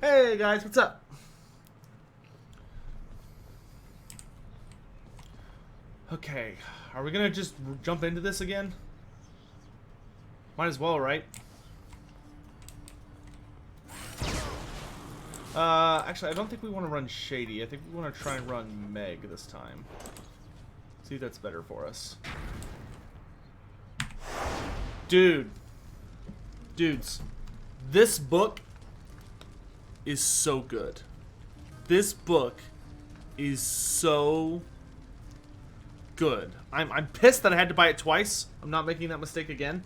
Hey guys, what's up? Okay, are we gonna just jump into this again? Might as well, right? Actually, I don't think we want to run Shady. I think we want to try and run Meg this time. See if that's better for us. Dudes, this book is so good. This book is so good. I'm pissed that I had to buy it twice. I'm not making that mistake again.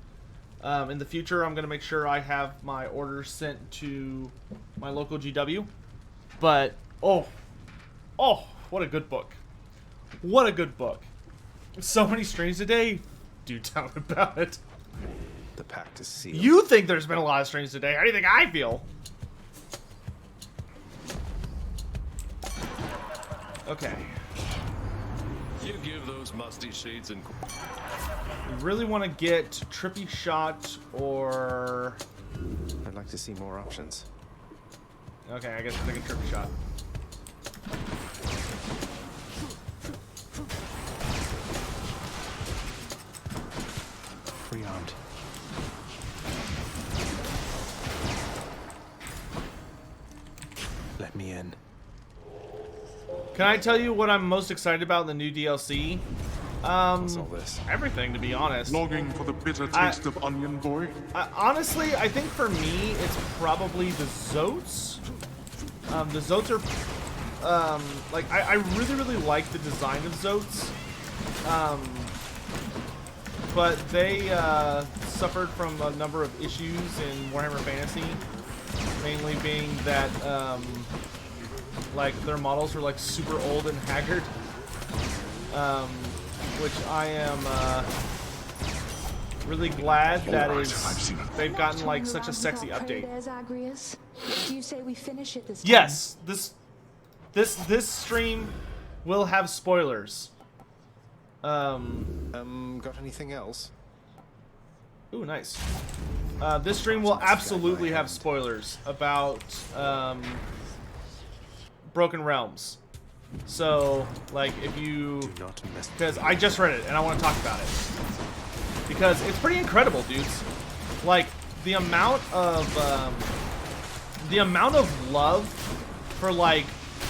In the future, I'm going to make sure I have my orders sent to my local GW. But, oh, what a good book. What a good book. So many streams today. Do tell me about it. The pact is sealed. You think there's been a lot of streams today. How do you think I feel? Okay. You give those musty shades and... We really want to get Trippy Shot or... I'd like to see more options. Okay, I guess we're taking Trippy Shot. Free armed. Let me in. Can I tell you what I'm most excited about in the new DLC? What's all this? Everything, to be honest. Longing for the bitter taste of onion, boy? Honestly, I think for me, it's probably the Zotes. The Zotes are, like, I really, really like the design of Zotes. But they, suffered from a number of issues in Warhammer Fantasy. Mainly being that, like, their models were, like, super old and haggard. Which I am, really glad that they've gotten, like, such a sexy update. Do you say we finish it this time? Yes, this stream will have spoilers. Got anything else? Ooh, nice. This stream will absolutely have spoilers about, Broken Realms. So, like, if you... Do not miss. Because I just read it, and I want to talk about it. Because it's pretty incredible, dudes. Like, the amount of love for, like,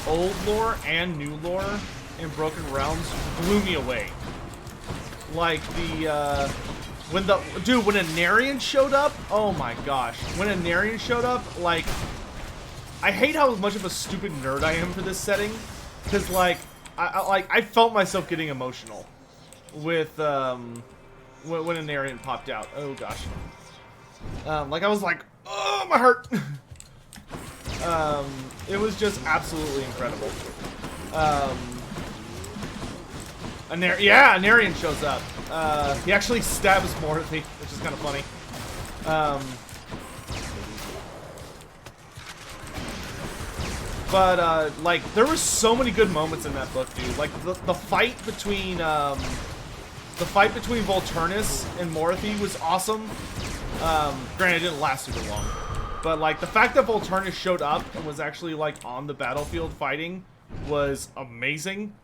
old lore and new lore in Broken Realms blew me away. Like, when a Narian showed up, oh my gosh. When a Narian showed up, like, I hate how much of a stupid nerd I am for this setting. Because, like, I felt myself getting emotional with, when a Narian popped out. Oh, gosh. Like, I was like, oh, my heart. It was just absolutely incredible. A Narian shows up. He actually stabs Morthy, which is kind of funny. But, like, there were so many good moments in that book, dude. Like, the fight between, Volturnus and Morthy was awesome. Granted, it didn't last super long. But, like, the fact that Volturnus showed up and was actually, like, on the battlefield fighting was amazing.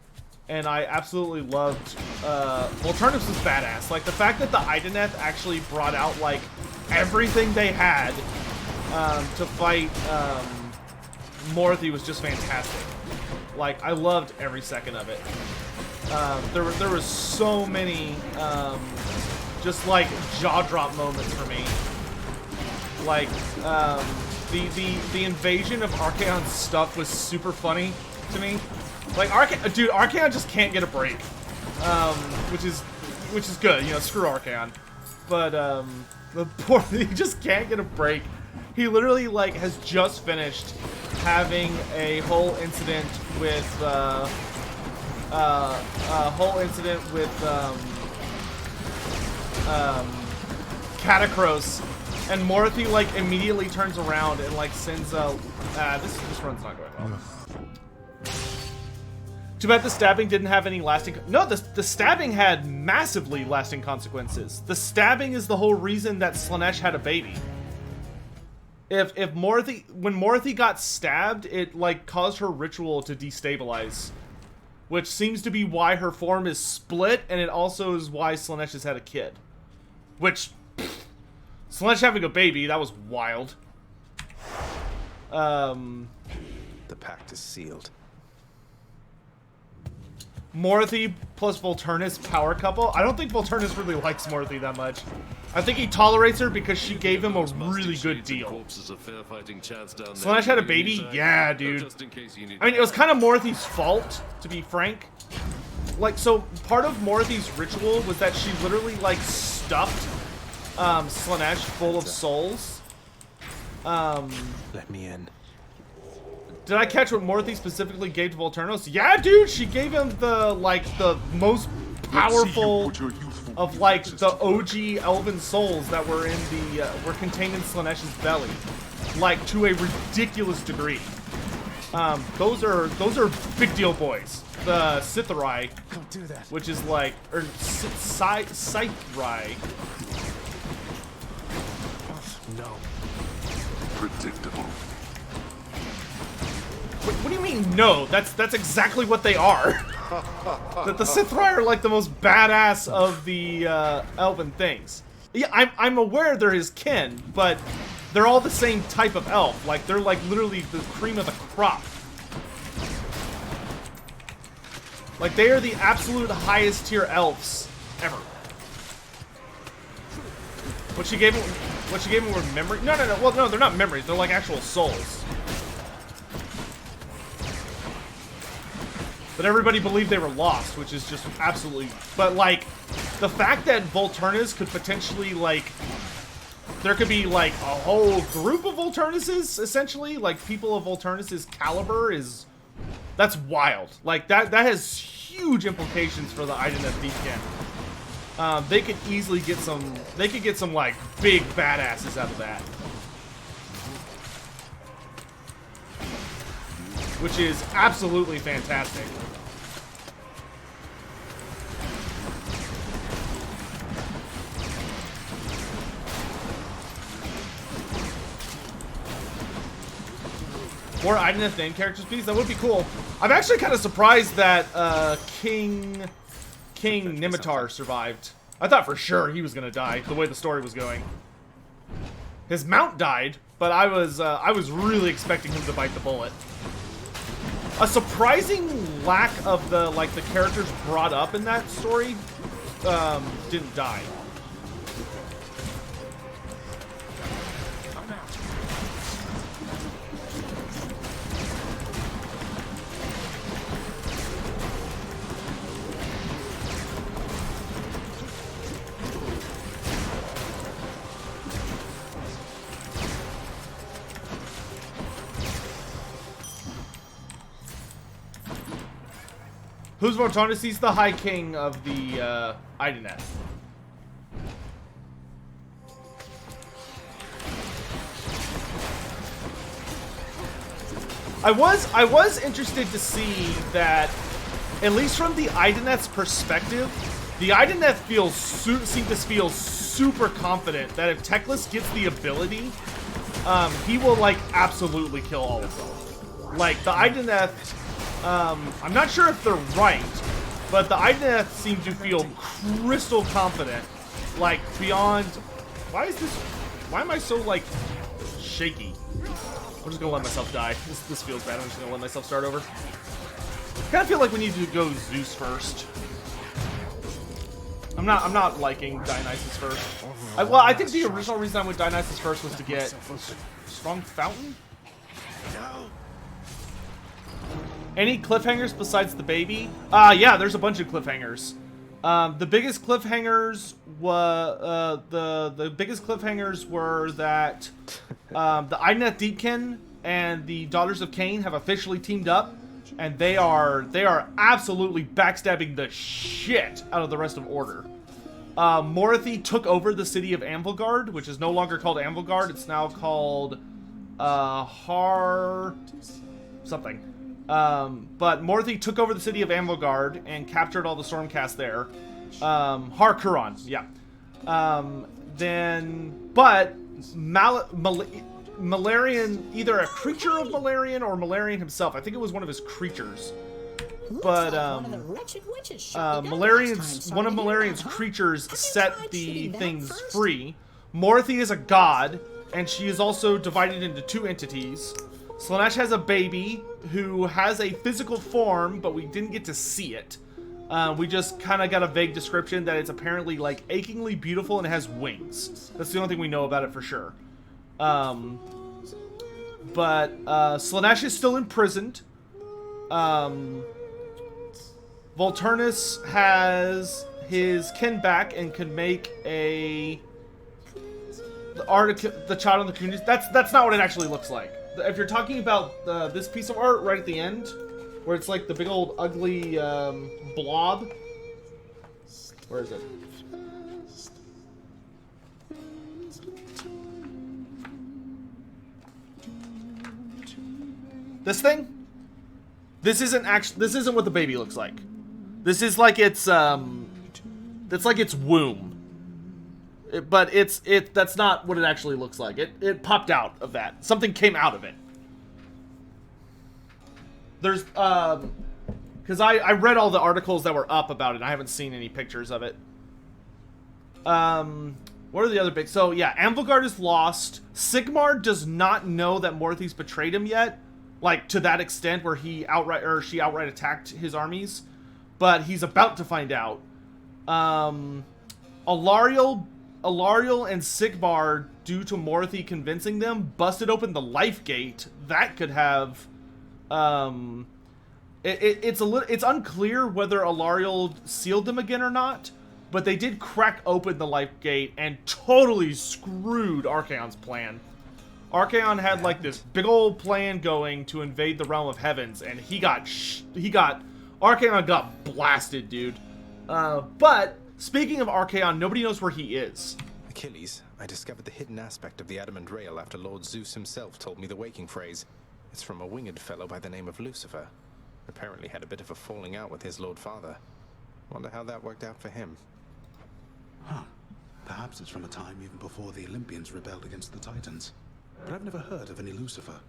And I absolutely loved, Volturnus was badass. Like, the fact that the Ideneth actually brought out, like, everything they had, to fight, Morthy was just fantastic. Like, I loved every second of it. There was so many, just, like, jaw-drop moments for me. Like, the invasion of Archaon's stuff was super funny to me. Like, Archaon just can't get a break. Which is good, you know, screw Archaon. But, the poor, he just can't get a break. He literally, like, has just finished having a whole incident with, Catacross, and Morthy, like, immediately turns around and, like, sends a, this run's not going well. Too bad the stabbing didn't have any lasting... No, the stabbing had massively lasting consequences. The stabbing is the whole reason that Slaanesh had a baby. If Morothy, when Morothy got stabbed, it like caused her ritual to destabilize, which seems to be why her form is split, and it also is why Slaanesh has had a kid. Which, Slaanesh having a baby, that was wild. The pact is sealed. Morothy plus Volturnus power couple. I don't think Volturnus really likes Morothy that much. I think he tolerates her because she gave him a really good deal. Slaanesh had a baby? Yeah, dude. I mean, it was kind of Morothy's fault, to be frank. Like, so part of Morothy's ritual was that she literally, like, stuffed Slaanesh full of souls. Let me in. Did I catch what Morothy specifically gave to Volturnos? Yeah, dude, she gave him the, like, the most powerful of, like, the OG elven souls that were in the, were contained in Slaanesh's belly. Like, to a ridiculous degree. Those are big deal boys. The Sithrai, Don't do that. which is like, or Sithrai. No. Predictable. What do you mean, no? That's exactly what they are. That the Sithrai are like the most badass of the elven things. Yeah, I'm aware they're his kin, but they're all the same type of elf. Like, they're like literally the cream of the crop. Like, they are the absolute highest tier elves ever. What she gave him were memories? No. Well, no, they're not memories. They're like actual souls. But everybody believed they were lost, which is just absolutely... But, like, the fact that Volturnus could potentially, like... There could be, like, a whole group of Volturnuses, essentially. Like, people of Volturnus's caliber is... That's wild. Like, that has huge implications for the Idoneth Deepkin. They could easily get some... They could get some, like, big badasses out of that. Which is absolutely fantastic. More Idoneth name characters, please. That would be cool. I'm actually kind of surprised that King Nimitar survived. I thought for sure he was gonna die, the way the story was going. His mount died, but I was really expecting him to bite the bullet. A surprising lack of the characters brought up in that story didn't die. Who's Volturnus? He's the High King of the Idoneth. I was interested to see that, at least from the Idoneth's perspective, the Idoneth seem to feel super confident that if Teclis gets the ability, he will like absolutely kill all of them. Like the Idoneth. I'm not sure if they're right, but the Idoneth seem to feel crystal confident, like beyond... Why am I so, like, shaky? I'm just gonna let myself die. This feels bad. I'm just gonna let myself start over. I kinda feel like we need to go Zeus first. I'm not liking Dionysus first. Well, I think the original reason I went Dionysus first was to get Strong Fountain? Any cliffhangers besides the baby? Yeah, there's a bunch of cliffhangers. The biggest cliffhangers were that the Idoneth Deepkin and the Daughters of Cain have officially teamed up, and they are absolutely backstabbing the shit out of the rest of Order. Morothy took over the city of Anvilgard, which is no longer called Anvilgard. It's now called Har something. But Morothy took over the city of Anvilgard and captured all the Stormcast there. Har Kuron, yeah. But Malarian, either a creature of Malarian or Malarian himself. I think it was one of his creatures. But Malarian's one of Malarian's creatures set the things free. Morothy is a god, and she is also divided into two entities. Slaanesh has a baby who has a physical form, but we didn't get to see it. We just kind of got a vague description that it's apparently like achingly beautiful and it has wings. That's the only thing we know about it for sure. But Slaanesh is still imprisoned. Volturnus has his kin back and can make the child on the community. That's not what it actually looks like. If you're talking about this piece of art right at the end, where it's like the big old ugly blob. Where is it? This thing? This isn't what the baby looks like. This is like its womb. That's not what it actually looks like. It popped out of that. Something came out of it. There's because I read all the articles that were up about it. I haven't seen any pictures of it. What are the other big? So yeah, Amvilgard is lost. Sigmar does not know that Morthy's betrayed him yet, like to that extent where she outright attacked his armies. But he's about to find out. Alariel and Sigmar, due to Morthy convincing them, busted open the life gate. That could have, it's unclear whether Alariel sealed them again or not. But they did crack open the life gate and totally screwed Archaon's plan. Archaon had like this big old plan going to invade the realm of heavens, and Archaon got blasted, dude. But speaking of Archaon, nobody knows where he is. Achilles, I discovered the hidden aspect of the adamant rail after Lord Zeus himself told me the waking phrase. It's from a winged fellow by the name of Lucifer. Apparently had a bit of a falling out with his Lord Father. Wonder how that worked out for him. Huh. Perhaps it's from a time even before the Olympians rebelled against the Titans. But I've never heard of any Lucifer,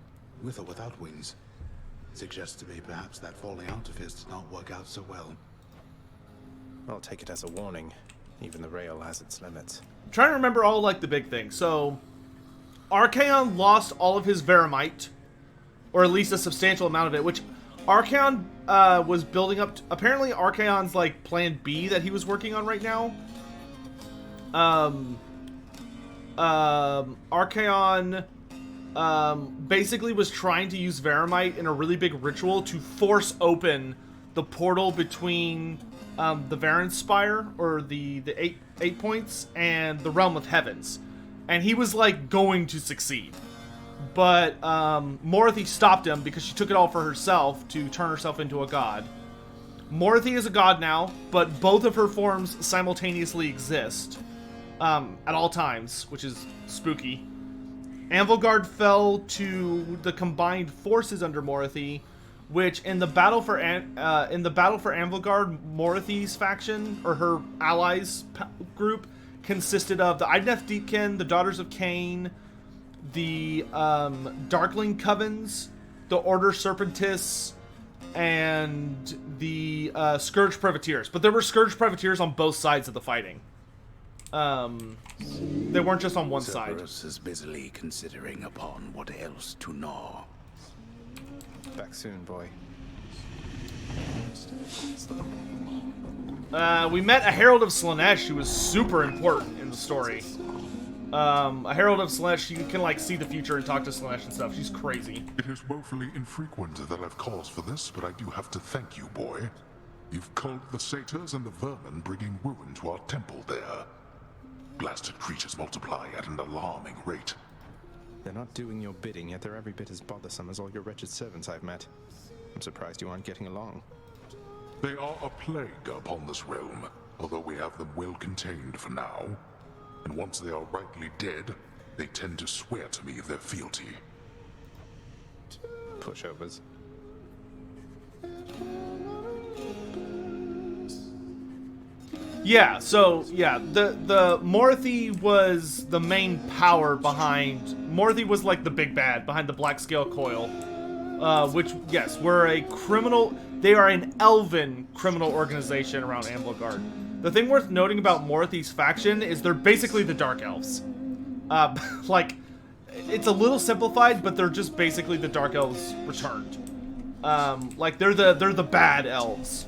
with or without wings. Suggests to me perhaps that falling out of his did not work out so well. I'll take it as a warning. Even the rail has its limits. I'm trying to remember all like the big things. So, Archaon lost all of his Veramite, or at least a substantial amount of it, which Archaon was building up. Apparently, Archaon's like Plan B that he was working on right now. Archaon basically was trying to use Veramite in a really big ritual to force open the portal between the Varan Spire, or the eight points, and the Realm of Heavens. And he was like going to succeed. But Morothy stopped him because she took it all for herself to turn herself into a god. Morothy is a god now, but both of her forms simultaneously exist at all times, which is spooky. Amvilgard fell to the combined forces under Morothy, which in the battle for Amvilgard, Morothy's faction, or her allies group, consisted of the Idneth Deepkin, the Daughters of Cain, the Darkling Covens, the Order Serpentis, and the Scourge Privateers. But there were Scourge Privateers on both sides of the fighting. They weren't just on one side. Cerberus is busily considering upon what else to gnaw. Back soon, boy. We met a Herald of Slaanesh who was super important in the story. A Herald of Slaanesh, you can like see the future and talk to Slaanesh and stuff. She's crazy. It is woefully infrequent that I've cause for this, but I do have to thank you, boy. You've culled the satyrs and the vermin, bringing ruin to our temple there. Blasted creatures multiply at an alarming rate. They're not doing your bidding, yet they're every bit as bothersome as all your wretched servants I've met. I'm surprised you aren't getting along. They are a plague upon this realm, although we have them well contained for now. And once they are rightly dead, they tend to swear to me their fealty. Pushovers. Yeah, so, yeah, the Morthy was the main power behind... Morthy was like the big bad behind the Black Scale Coil. Which, yes, were a criminal... They are an elven criminal organization around Amblagard. The thing worth noting about Morthy's faction is they're basically the Dark Elves. Like, it's a little simplified, but they're just basically the Dark Elves returned. Like, they're the bad elves.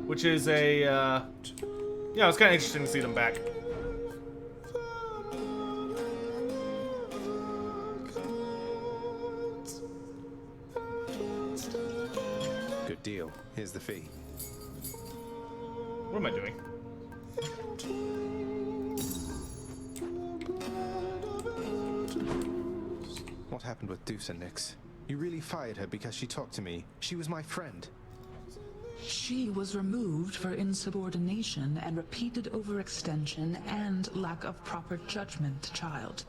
Which is a, yeah, it's kind of interesting to see them back. Good deal. Here's the fee. What am I doing? What happened with Deuce, Nix? You really fired her because she talked to me. She was my friend. She was removed for insubordination and repeated overextension and lack of proper judgment, child.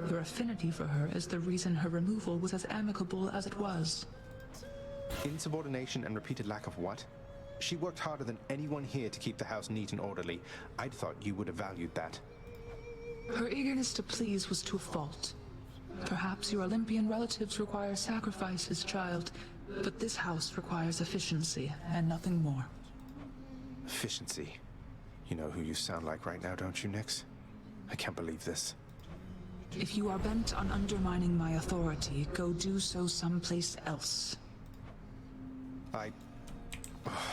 Your affinity for her is the reason her removal was as amicable as it was. Insubordination and repeated lack of what? She worked harder than anyone here to keep the house neat and orderly. I'd thought you would have valued that. Her eagerness to please was to a fault. Perhaps your Olympian relatives require sacrifices, child, but this house requires efficiency and nothing more. Efficiency. You know who you sound like right now, don't you, Nix? I can't believe this. If you are bent on undermining my authority, go do so someplace else.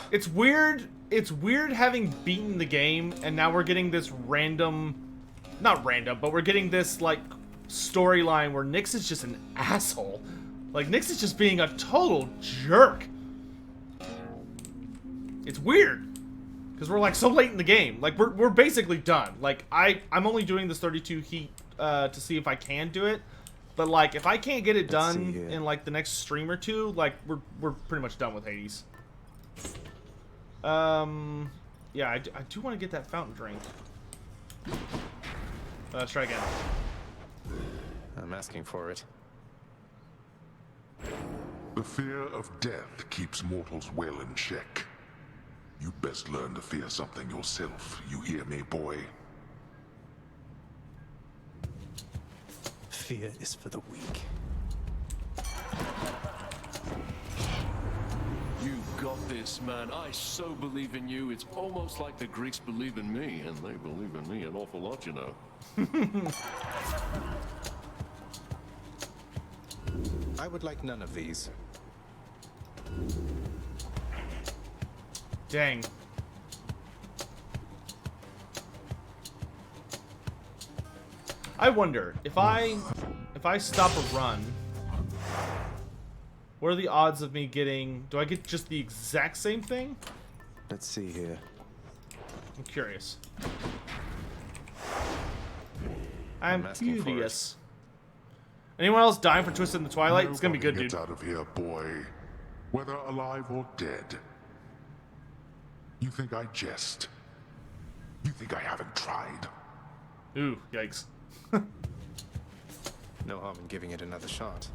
It's weird. It's weird having beaten the game, and now we're getting this random... Not random, but we're getting this, like, storyline where Nix is just an asshole. Like, Nix is just being a total jerk. It's weird. Because we're, like, so late in the game. Like, we're basically done. Like, I'm only doing this 32 heat to see if I can do it. But, like, if I can't get it done in, like, the next stream or two, like, we're pretty much done with Hades. Yeah, I do want to get that fountain drink. Let's try again. I'm asking for it. The fear of death keeps mortals well in check. You'd best learn to fear something yourself, you hear me, boy? Fear is for the weak. You got this, man. I so believe in you. It's almost like the Greeks believe in me, and they believe in me an awful lot, you know. I would like none of these. Dang. I wonder if I stop a run, what are the odds of me getting? Do I get just the exact same thing? Let's see here. I'm curious. I'm curious. Anyone else dying for Twisted in the Twilight? It's gonna be good, Nobody dude. gets out of here, boy. Whether alive or dead. You think I jest? You think I haven't tried? Ooh, yikes. No harm in giving it another shot.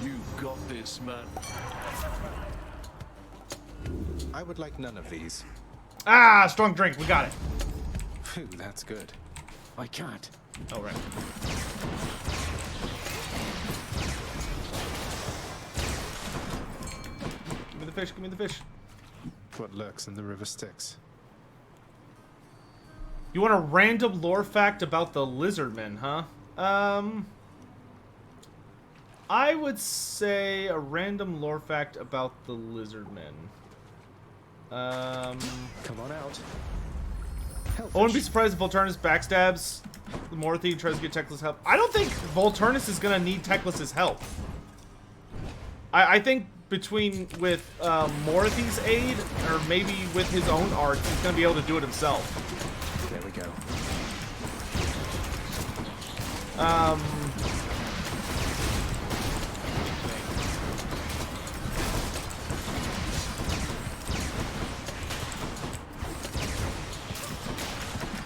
You got this, man. I would like none of these. Ah, strong drink. We got it. Phew, that's good. I can't. Oh, right. Give me the fish. Give me the fish. What lurks in the river Styx? You want a random lore fact about the lizardmen, huh? I would say a random lore fact about the lizardmen. Come on out. I wouldn't be surprised if Volturnus backstabs the Morthy and tries to get Teclis help. I don't think Volturnus is gonna need Teclis' help. I think with Morthy's aid, or maybe with his own art, he's gonna be able to do it himself. There we go.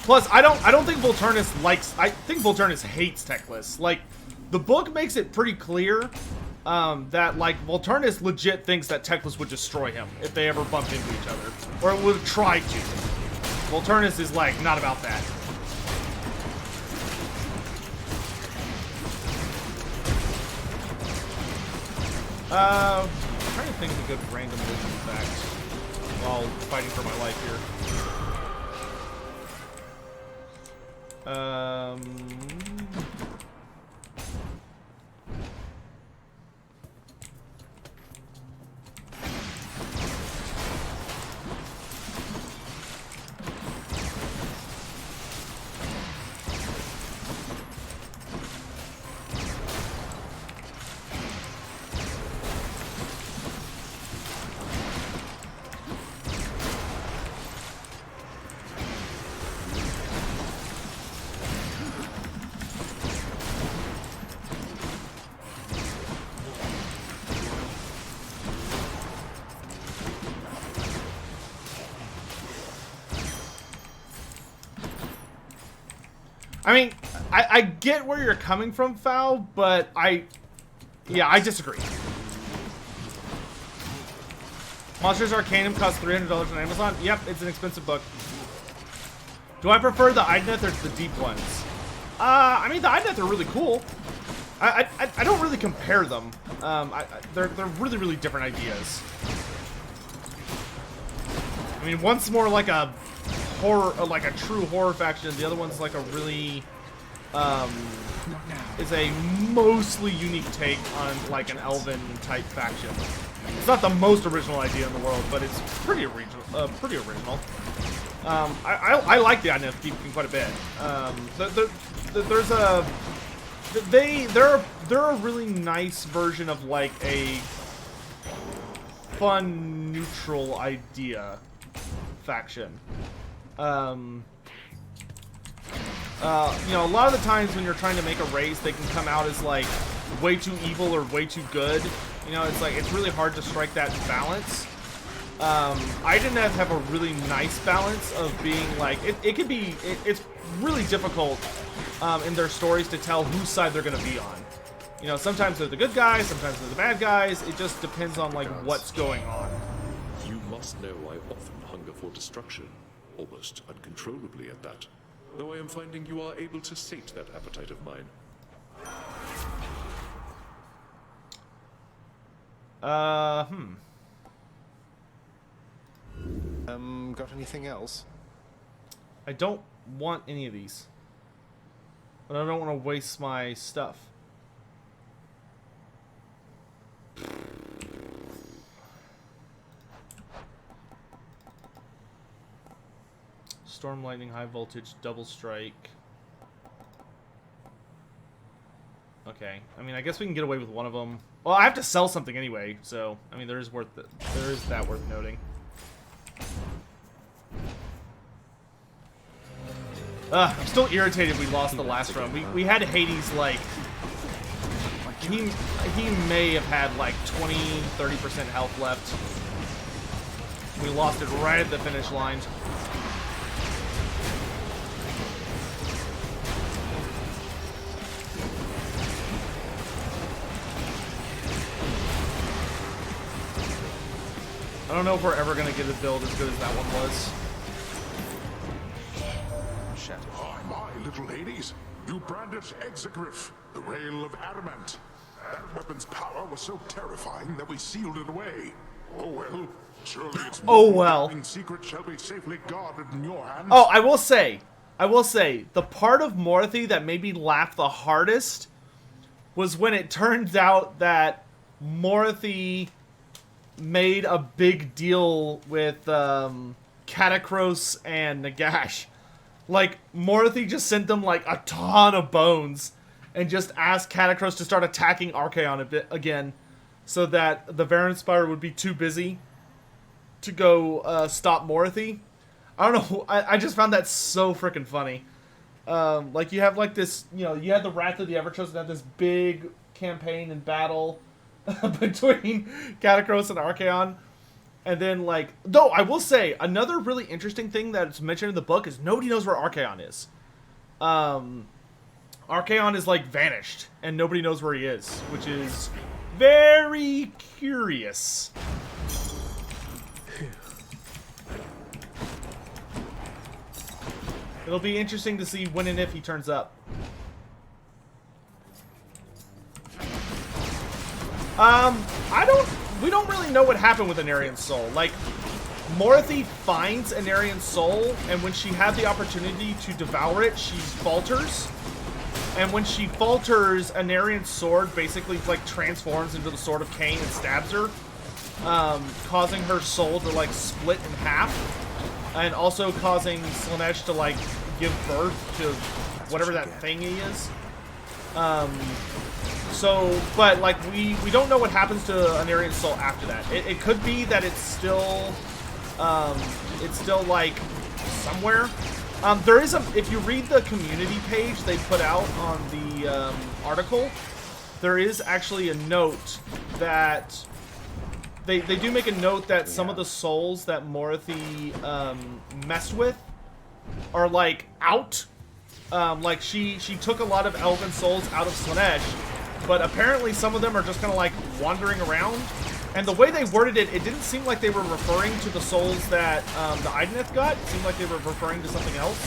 Plus, I don't think Volturnus likes. I think Volturnus hates Teclis. Like, the book makes it pretty clear that like Volturnus legit thinks that Teclis would destroy him if they ever bumped into each other, or would have tried to. Volturnus is like not about that. I'm trying to think of a good random vision fact while fighting for my life here. I mean, I get where you're coming from, Foul, but I disagree. Monsters Arcanum costs $300 on Amazon. Yep, it's an expensive book. Do I prefer the Idoneth or the deep ones? I mean, the Idoneth are really cool. I don't really compare them. They're really, really different ideas. I mean, one's more like a horror, like a true horror faction. The other one's like a really, is a mostly unique take on like an elven type faction. It's not the most original idea in the world, but it's pretty original. I like the Idoneth Deep quite a bit. They're a really nice version of like a fun, neutral idea faction. You know, a lot of the times when you're trying to make a race, they can come out as like way too evil or way too good. You know, it's like it's really hard to strike that balance. Idoneth have a really nice balance of being like it's really difficult in their stories to tell whose side they're gonna be on. You know, sometimes they're the good guys, sometimes they're the bad guys. It just depends on like what's going on. You must know I often hunger for destruction, almost uncontrollably at that. Though I am finding you are able to sate that appetite of mine. Got anything else? I don't want any of these. But I don't want to waste my stuff. Storm Lightning, High Voltage, Double Strike. Okay. I mean, I guess we can get away with one of them. Well, I have to sell something anyway, so I mean, there is that worth noting. I'm still irritated we lost the last run. We had Hades like he may have had like 20-30% health left. We lost it right at the finish line. I don't know if we're ever gonna get a build as good as that one was. Oh, my little Hades. You brandish Exegriff, the rail of adamant. That weapon's power was so terrifying that we sealed it away. Oh well, surely its secret shall be safely guarded in your hands. Oh, I will say, the part of Morthy that made me laugh the hardest was when it turns out that Morthy made a big deal with Catacross and Nagash. Like, Morthy just sent them, like, a ton of bones and just asked Catacross to start attacking Archaon a bit again so that the Varanspire would be too busy to go stop Morthy. I don't know. I just found that so freaking funny. Like, you have, like, this, you know, you had the Wrath of the Everchosen have this big campaign and battle between Catacross and Archaon. And then, like, though, I will say, another really interesting thing that's mentioned in the book is nobody knows where Archaon is. Archaon is, like, vanished, and nobody knows where he is, which is very curious. It'll be interesting to see when and if he turns up. We don't really know what happened with Anarian's soul. Like, Morothy finds Anarian's soul, and when she had the opportunity to devour it, she falters. And when she falters, Anarian's sword basically, like, transforms into the Sword of Cain and stabs her, causing her soul to, like, split in half, and also causing Slaanesh to, like, give birth to whatever that thing he is. So, but, like, we don't know what happens to Anarian's soul after that. It could be that it's still, like, somewhere. There is if you read the community page they put out on the, article, there is actually a note that, they do make a note that some of the souls that Morothy, messed with are, like, out. Like, she took a lot of elven souls out of Slaanesh, but apparently some of them are just kind of, like, wandering around. And the way they worded it, it didn't seem like they were referring to the souls that the Ideneth got. It seemed like they were referring to something else.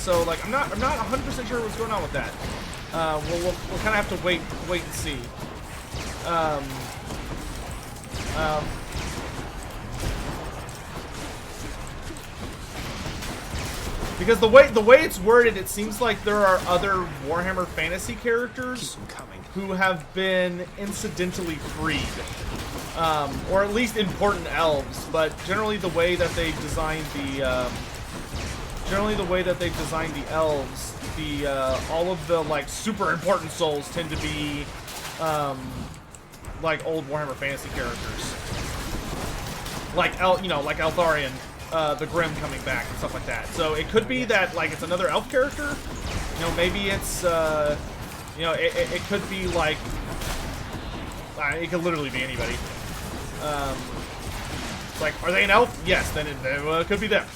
So, like, I'm not 100% sure what's going on with that. We'll kind of have to wait and see. Because the way it's worded, it seems like there are other Warhammer Fantasy characters who have been incidentally freed, or at least important elves. But generally, the way that they designed the elves, all of the, like, super important souls tend to be like old Warhammer Fantasy characters, like like Eltharion. The Grim coming back and stuff like that. So it could be that, like, it's another elf character. Maybe it's, it could be, like, it could literally be anybody. It's like, are they an elf? Yes, then it could be them.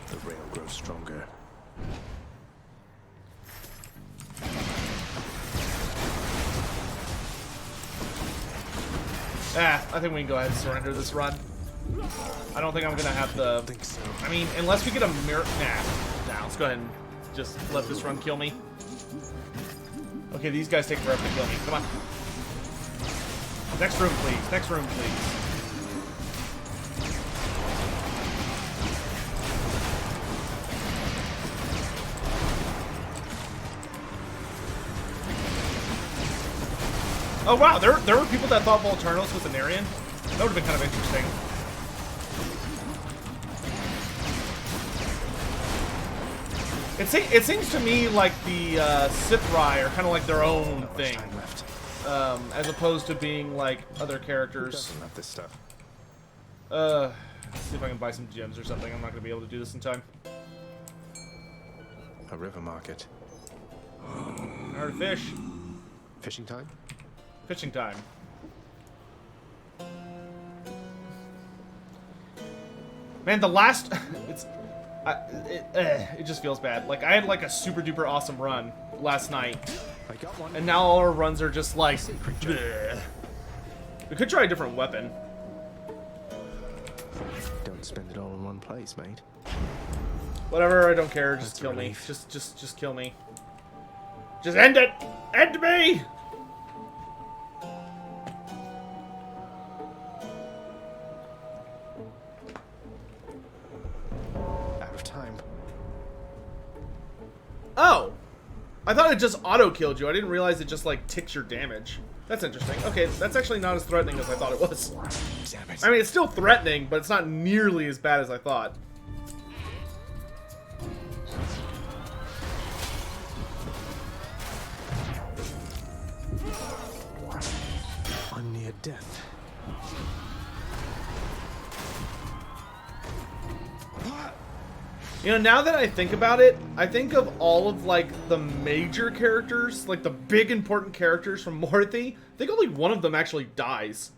The rail grows stronger. I think we can go ahead and surrender this run. I don't think I'm gonna have the. I mean, unless we get a mirror. Nah. Let's go ahead and just let this run kill me. Okay, these guys take forever to kill me. Come on. Next room, please. Next room, please. Oh wow, there were people that thought Volturnos was Anarian. That would have been kind of interesting. It seems to me like the Sithrai are kind of like their own thing, as opposed to being like other characters. This stuff. See if I can buy some gems or something. I'm not gonna be able to do this in time. A river market. I heard a fish. Fishing time? Fishing time. Man, the last it just feels bad. Like, I had like a super duper awesome run last night, I got one. and now all our runs are just like bleh. We could try a different weapon. Don't spend it all in one place, mate. Whatever, I don't care. Just kill me. Just kill me. Just end it. End me. Oh! I thought it just auto-killed you. I didn't realize it just, like, ticks your damage. That's interesting. Okay, that's actually not as threatening as I thought it was. Damn it. I mean, it's still threatening, but it's not nearly as bad as I thought. I'm near death. You know, now that I think about it, I think of all of, like, the major characters, like, the big important characters from Morothy, I think only one of them actually dies.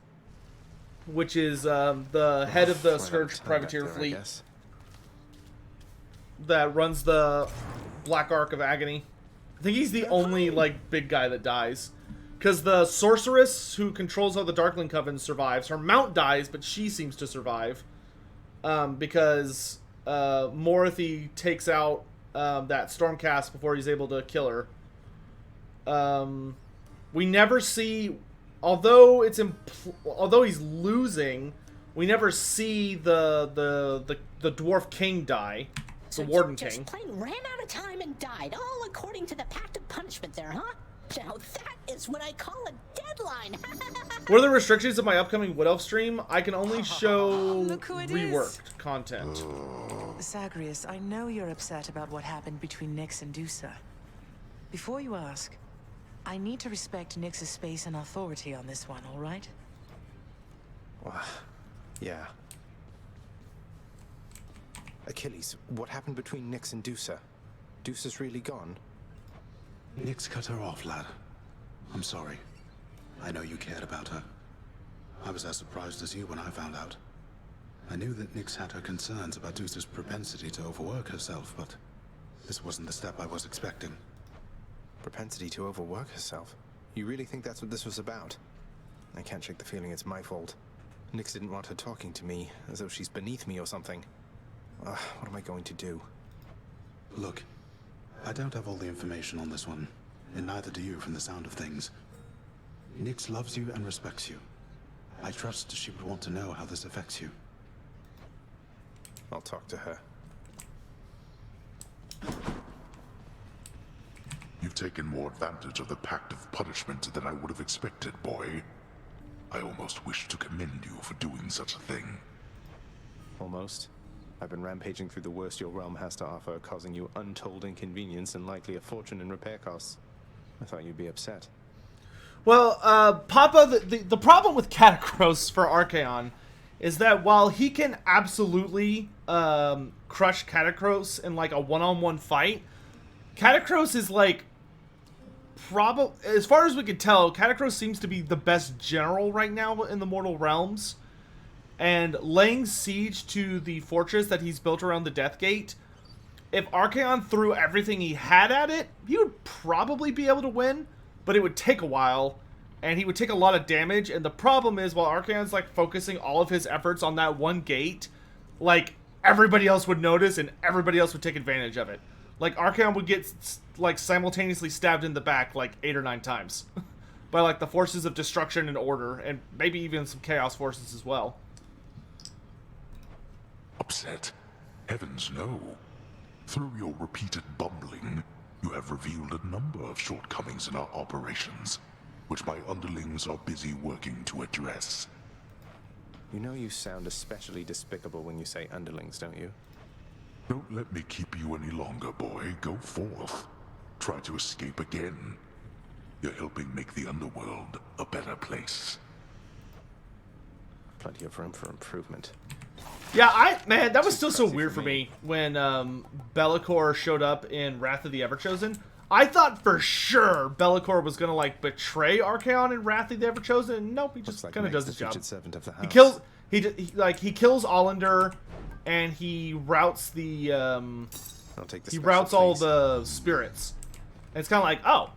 which is the head of the Run out Scourge time back privateer there, I fleet guess. that runs the Black Ark of Agony. I think he's the only like big guy that dies, because the sorceress who controls all the Darkling Coven survives. Her mount dies, but she seems to survive because Morathy takes out that Stormcast before he's able to kill her. We never see, although he's losing, we never see the Dwarf King die, the Warden just King. plain ran out of time and died, all according to the Pact of Punishment there, huh? Now that is what I call a deadline. What are the restrictions of my upcoming Wood Elf stream? I can only show Look who it is. reworked content. Zagreus, I know you're upset about what happened between Nyx and Dusa. Before you ask, I need to respect Nyx's space and authority on this one, all right? Well, yeah. Achilles, what happened between Nyx and Dusa? Dusa's really gone? Nyx cut her off, lad. I'm sorry. I know you cared about her. I was as surprised as you when I found out. I knew that Nyx had her concerns about Dusa's propensity to overwork herself, but this wasn't the step I was expecting. Propensity to overwork herself? You really think that's what this was about? I can't shake the feeling it's my fault. Nyx didn't want her talking to me, as though she's beneath me or something. What am I going to do? Look, I don't have all the information on this one, and neither do you from the sound of things. Nyx loves you and respects you. I trust she would want to know how this affects you. I'll talk to her. You've taken more advantage of the Pact of Punishment than I would have expected, boy. I almost wish to commend you for doing such a thing. Almost. I've been rampaging through the worst your realm has to offer, causing you untold inconvenience and likely a fortune in repair costs. I thought you'd be upset. Well, Papa, the problem with Catacross for Archaon is that while he can absolutely crush Catacross in like a one-on-one fight, Catacross is like as far as we can tell, Catacross seems to be the best general right now in the Mortal Realms. And laying siege to the fortress that he's built around the Death Gate, if Archaon threw everything he had at it, he would probably be able to win, but it would take a while, and he would take a lot of damage. And the problem is, while Archaon's like focusing all of his efforts on that one gate, like everybody else would notice and everybody else would take advantage of it. Like Archaon would get like simultaneously stabbed in the back like 8 or 9 times by like the forces of destruction and order, and maybe even some chaos forces as well. Upset? Heavens no. Through your repeated bumbling, you have revealed a number of shortcomings in our operations, which my underlings are busy working to address. You know you sound especially despicable when you say underlings, don't you? Don't let me keep you any longer, boy. Go forth. Try to escape again. You're helping make the underworld a better place. Plenty of room for improvement. Yeah, man, that was still so weird for me when Be'lakor showed up in Wrath of the Everchosen. I thought for sure Be'lakor was gonna like betray Archaon in Wrath of the Everchosen. And nope, he just like kind of does his job. Servant of the house. He kills Allander, and he routes the I'll take the he special, routes all please. the spirits. And it's kind of like, oh,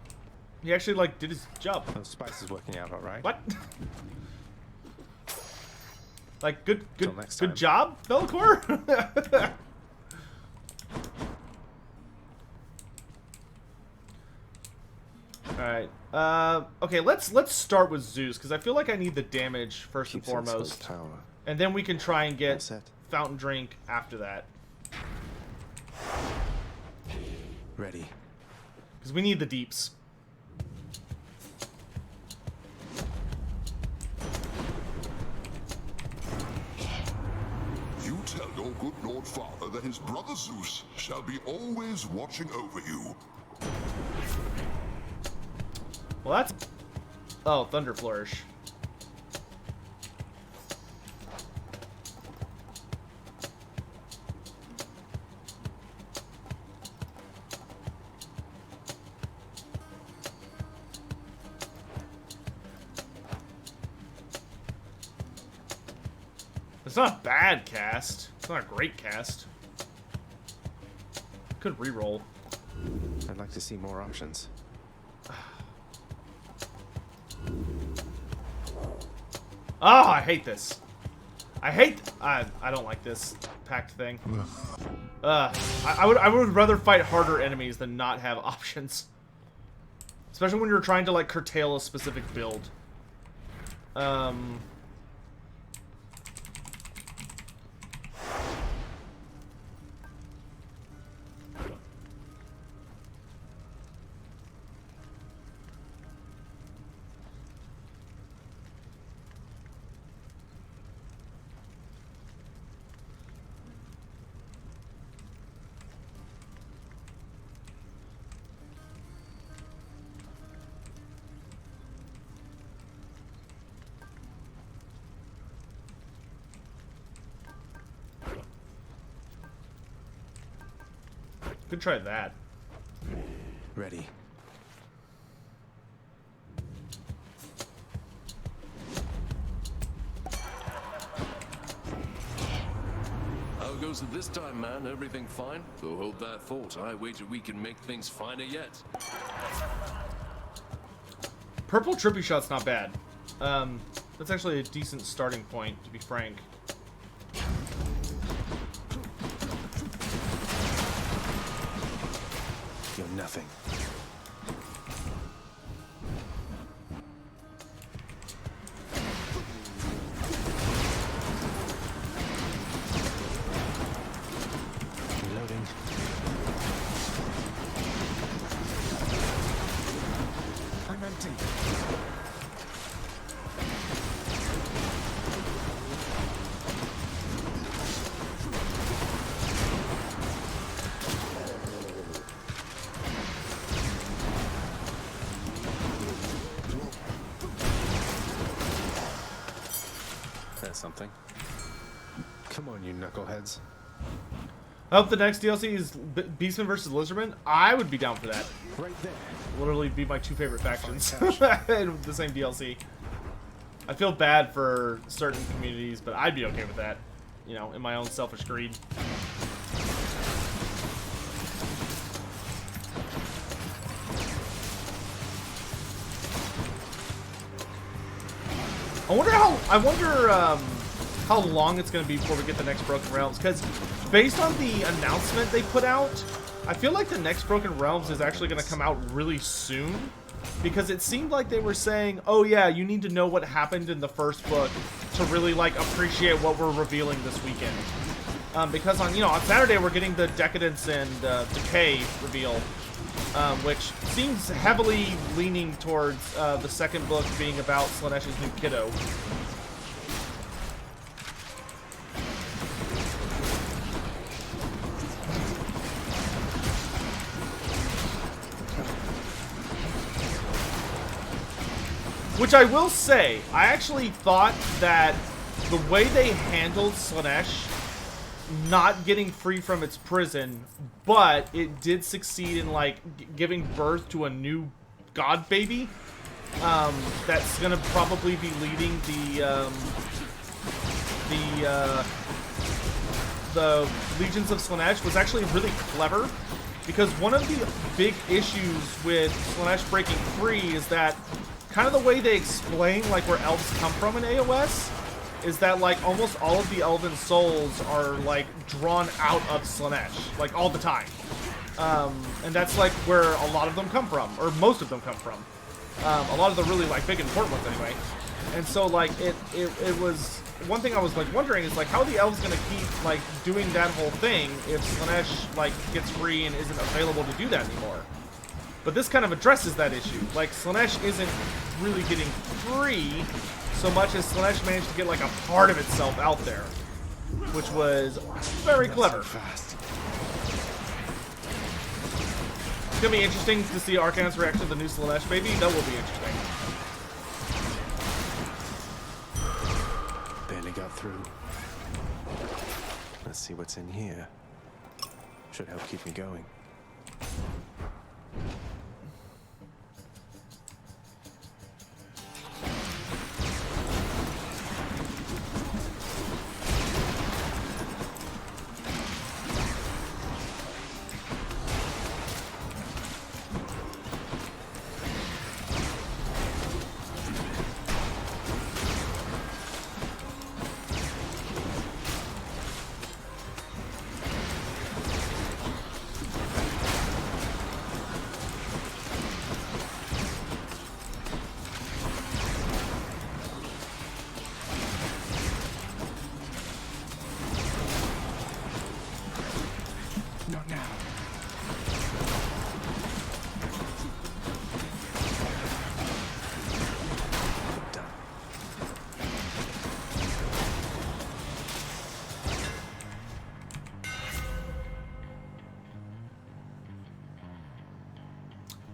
he actually like did his job. Oh, spice is working out all right. What? Like, good next time. job, Be'lakor? Alright. Okay, let's start with Zeus, because I feel like I need the damage first Keeps and its foremost. whole power. And then we can try and All get set. Fountain Drink after that. Ready. Because we need the deeps. You tell your good Lord Father that his brother Zeus shall be always watching over you. Well, that's... Oh, Thunder Flourish. not a bad cast. It's not a great cast. Could reroll. I'd like to see more options. Oh, I hate this. I don't like this pact thing. I would rather fight harder enemies than not have options. Especially when you're trying to like curtail a specific build. Could try that. Ready. How goes it this time, man? Everything fine? So hold that thought. I wager we can make things finer yet. Purple trippy shot's not bad. That's actually a decent starting point, to be frank. You're nothing. Reloading. I'm empty. That's something. Come on, you knuckleheads. I hope the next DLC is Beastman versus Lizardman. I would be down for that. Right there. Literally be my two favorite factions in the same DLC. I feel bad for certain communities, but I'd be okay with that. You know, in my own selfish greed. I wonder how long it's going to be before we get the next Broken Realms, because based on the announcement they put out, I feel like the next Broken Realms is actually going to come out really soon, because it seemed like they were saying, oh yeah, you need to know what happened in the first book to really like appreciate what we're revealing this weekend. Because on Saturday we're getting the Decadence and Decay reveal, which seems heavily leaning towards the second book being about Slanesh's new kiddo. Which I will say, I actually thought that the way they handled Slaanesh not getting free from its prison, but it did succeed in like giving birth to a new god baby, that's gonna probably be leading the Legions of Slaanesh, was actually really clever, because one of the big issues with Slaanesh breaking free is that kind of the way they explain like where elves come from in AOS is that like almost all of the elven souls are like drawn out of Slaanesh, like all the time. And that's like where a lot of them come from, or most of them come from. A lot of the really like big important ones anyway. And so like it was one thing I was like wondering is like how are the elves gonna keep like doing that whole thing if Slaanesh like gets free and isn't available to do that anymore. But this kind of addresses that issue. Like, Slaanesh isn't really getting free so much as Slaanesh managed to get, like, a part of itself out there. Which was very clever. It's gonna be interesting to see Arcan's reaction to the new Slaanesh baby. That will be interesting. Barely got through. Let's see what's in here. Should help keep me going.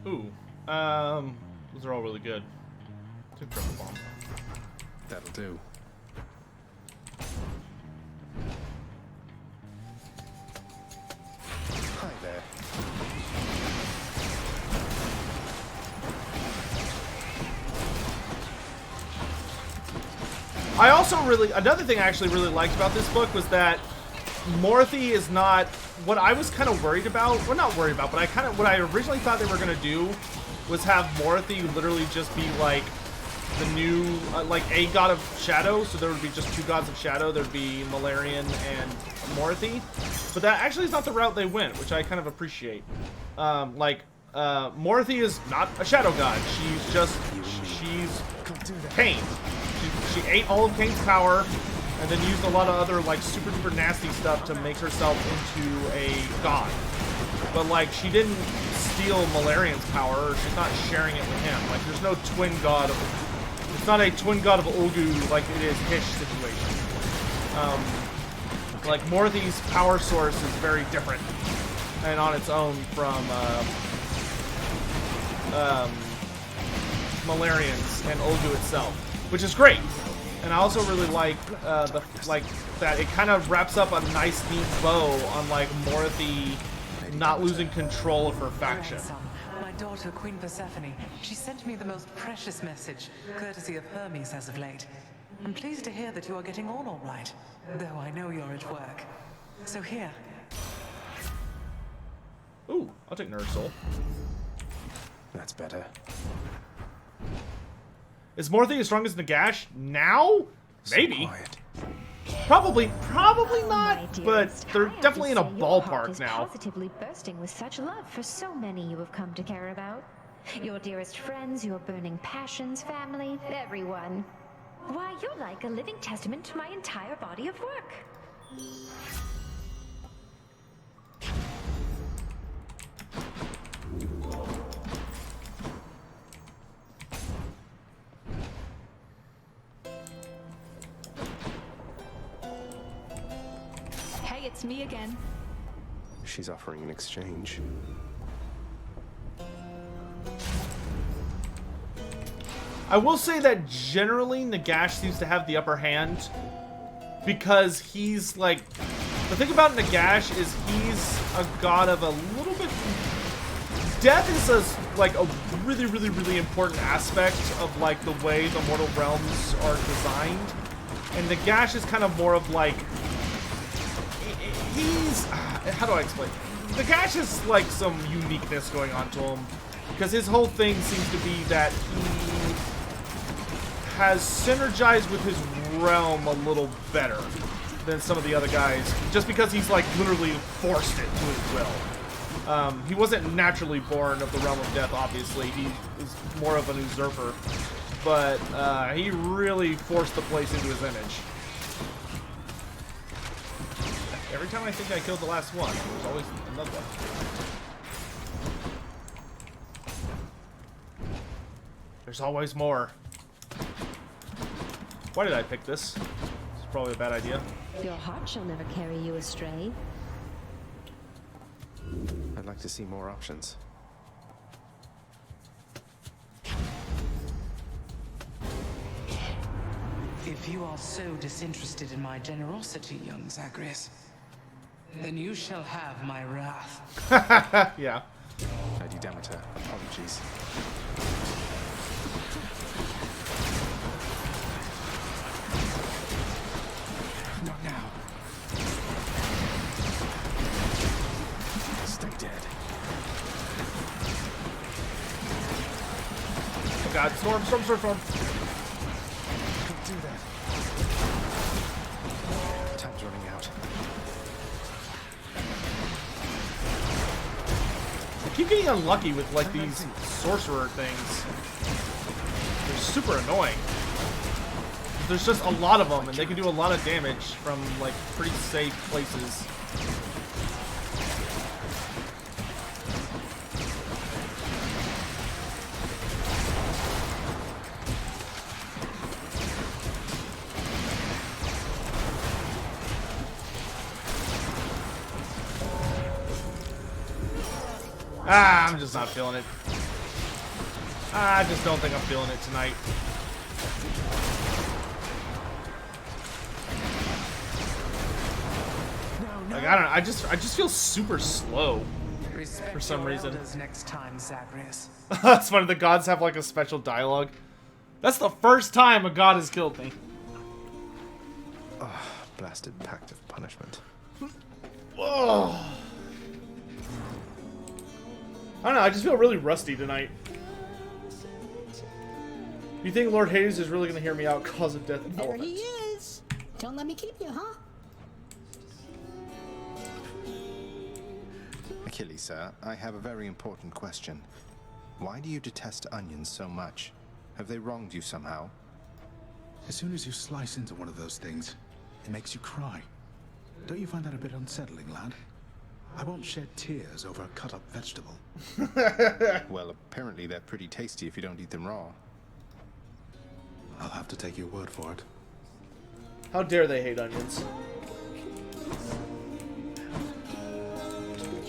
Ooh. Those are all really good. Two triple bomb. That'll do. Hi there. I also another thing I actually really liked about this book was that Morothy is not what I was kind of worried about. Well, not worried about, but what I originally thought they were going to do was have Morothy literally just be like the new, like a god of shadow. So there would be just two gods of shadow. There'd be Malarian and Morothy. But that actually is not the route they went, which I kind of appreciate. Morothy is not a shadow god. She's Cain. She ate all of Cain's power, and then used a lot of other like super duper nasty stuff to make herself into a god. But like she didn't steal Malarian's power, or she's not sharing it with him. Like there's no twin god of, it's not a twin god of Ulgu like it is Hish situation. Like Morothy's power source is very different and on its own from Malarian's and Ulgu itself, which is great. And I also really like that it kind of wraps up a nice neat bow on like Morothy not losing control of her faction. Grandson, my daughter, Queen Persephone, she sent me the most precious message, courtesy of Hermes as of late. I'm pleased to hear that you are getting on all right, though I know you're at work. So here. Ooh, I'll take Nerd Soul. That's better. Is Morothy as strong as Nagash now? Maybe. So quiet. Probably not, My but dearest, they're I have definitely in to a say your heart ballpark is now. Positively bursting with such love for so many you have come to care about. Your dearest friends, your burning passions, family, everyone. Why, you're like a living testament to my entire body of work. Hey, it's me again. She's offering an exchange. I will say that generally Nagash seems to have the upper hand because he's like, the thing about Nagash is he's a god of a little bit, death is a really important aspect of like the way the mortal realms are designed, and Nagash is kind of more of like, he's, how do I explain? Nagash has like some uniqueness going on to him because his whole thing seems to be that he has synergized with his realm a little better than some of the other guys, just because he's like literally forced it to his will. He wasn't naturally born of the realm of death, obviously. He is more of an usurper, but he really forced the place into his image. Every time I think I killed the last one, there's always another one. There's always more. Why did I pick this? It's probably a bad idea. Your heart shall never carry you astray. I'd like to see more options. If you are so disinterested in my generosity, young Zagreus, then you shall have my wrath. Yeah. Lady Demeter, apologies. Not now. Stay dead. Oh god, storm. Can't do that. Time's running out. I keep getting unlucky with like these sorcerer things. They're super annoying. There's just a lot of them, and they can do a lot of damage from like pretty safe places. Ah, I'm just not feeling it. I just don't think I'm feeling it tonight. Like, I don't know, I just feel super slow for some reason. Next time, Zagreus. That's funny, the gods have like a special dialogue. That's the first time a god has killed me. Oh, blasted pact of punishment. Oh. I don't know, I just feel really rusty tonight. You think Lord Hades is really gonna hear me out cause of death of There elephants? he is. Don't let me keep you, huh? Achilles, sir, I have a very important question. Why do you detest onions so much? Have they wronged you somehow? As soon as you slice into one of those things, it makes you cry. Don't you find that a bit unsettling, lad? I won't shed tears over a cut-up vegetable. Well, apparently they're pretty tasty if you don't eat them raw. I'll have to take your word for it. How dare they hate onions?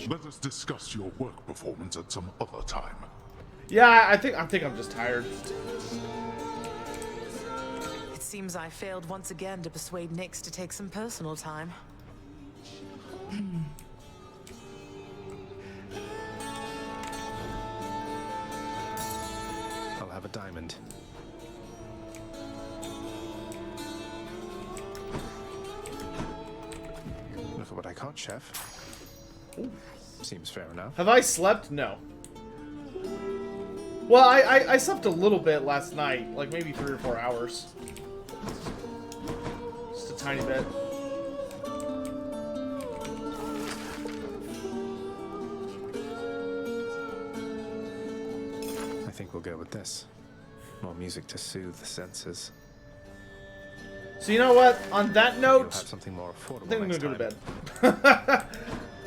Let us discuss your work performance at some other time. Yeah, I think I'm just tired. It seems I failed once again to persuade Nyx to take some personal time. I'll have a diamond. Look at what I caught, chef. Seems fair enough. Have I slept? No. Well, I slept a little bit last night, like maybe 3 or 4 hours. Just a tiny bit. I think we'll go with this. More music to soothe the senses. So you know what? On that You'll note, have something more affordable I think I'm next gonna go time. to bed.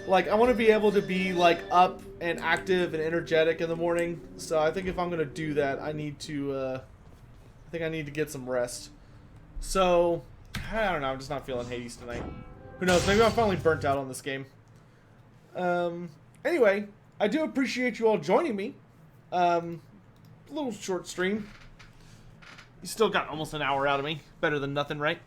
Like, I want to be able to be, like, up and active and energetic in the morning. So I think if I'm going to do that, I need to, I think I need to get some rest. So, I don't know. I'm just not feeling Hades tonight. Who knows? Maybe I'm finally burnt out on this game. Anyway, I do appreciate you all joining me. A little short stream. You still got almost an hour out of me. Better than nothing, right?